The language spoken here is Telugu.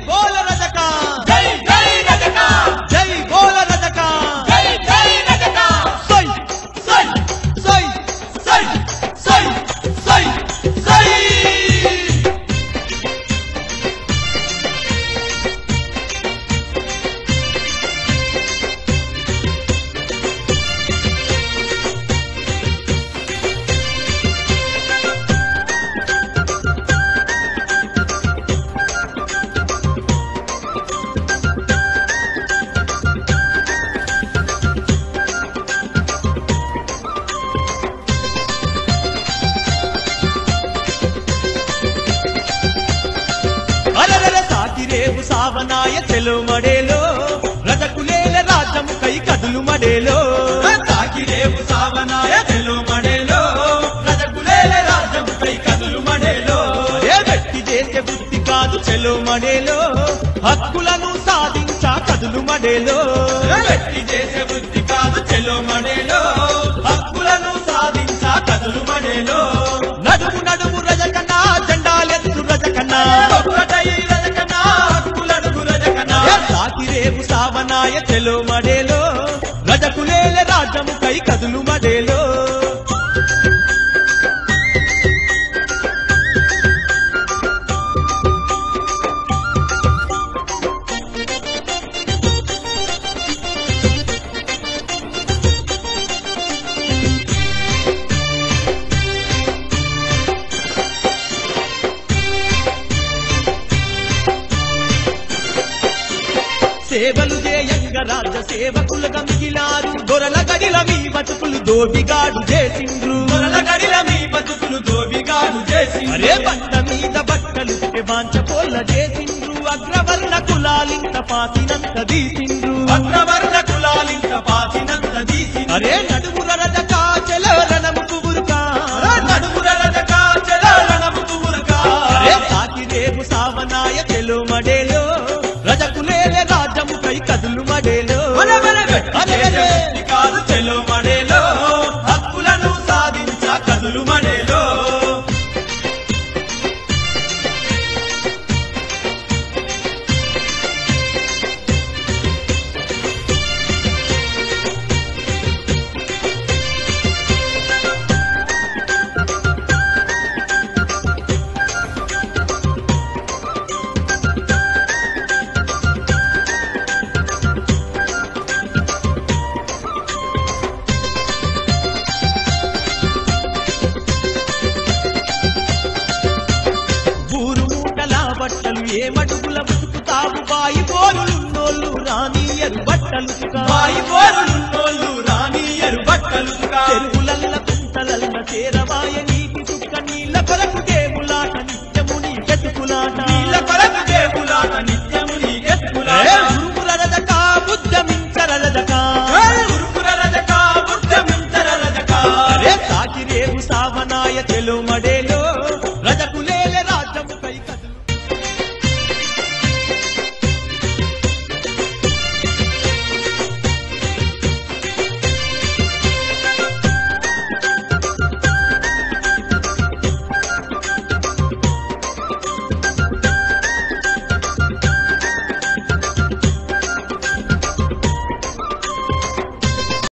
బోల రజక జై జై రజక జై బోల రజక జై జై రజక సై సై సై సై సై సై సై సాకిరేవు సావనాయ చెలు మడేలో రజకులేల రాజ్యము కై కదులు మడేలో సాకిరేవు సావనాయ చెలు మడేలో రజకులేల రాజ్యము కై కదులు మడేలో ఏ వ్యక్తి చేసే బుద్ధి కాదు చెలు మడేలో హక్కులను సాధించా కదులు మడేలో వ్యక్తి చేసే బుద్ధి కాదు చెలు మడేలో హక్కులను సాధించా కదులు మడేలో నడుము నడుము రజకన్నా జెండాలెత్తు రజకన్నా ఒక్కటై రజకనా హక్కులడుగు రజకనా సాకిరేవు సావనాయ చెలు మడేలో రజకులేల రాజ్యము కై కదులు మడేలో సేవలు చేయంగ రాజ్య సేవకులుగా మిగిలారు దొరల గడిల మీ బతుకులు దోబిగాడు చేసిండ్రు దొరల గడిల మీ బతుకులు దోబిగాడు చేసి అరే బండ మీద బట్టలు వాంచపోళ్ళ చేసిండ్రు అగ్రవర్ణ కులాలింత పాసినంత తీసిండ్రు అగ్రవర్ణ కులాలింత పాసినంత తీసి అరే నడుముర రజక చెల రణముకు ఉరుకా నడుముర రజక చెల రణముకు ఉరకా అరే సాకిరేవు సావనాయ చెలు మడేలో రజకులేలే రాజ్యము కై కదులు మడేలో వ్యక్తి కాదు చెలు మడేలో హక్కులను సాధించా కదులు మడేలో ఊరు మూటల బట్టలు ఏ మడుగుల బతుకుతావు బాయి పోరులున్నోళ్ళు రానియరు బట్టలు బాయి పోరులున్నోళ్ళు రానియరు బట్టలు చెరువులల్ల కుంటలల్ల చేరవాయ నీటి చుక్క నీళ్ళ కొరకు దేవులాట నిత్యము నీ గతుకులాట నీళ్ళ కొరకు దేవులాట నిత్యము నీ గెత్తులాట ఉరుముర రజక బుద్ధమించర రజక ఉరుకుర రజక బుద్ధమించర రజక అరే సాకిరేవు సావనాయ చెలు మడేలో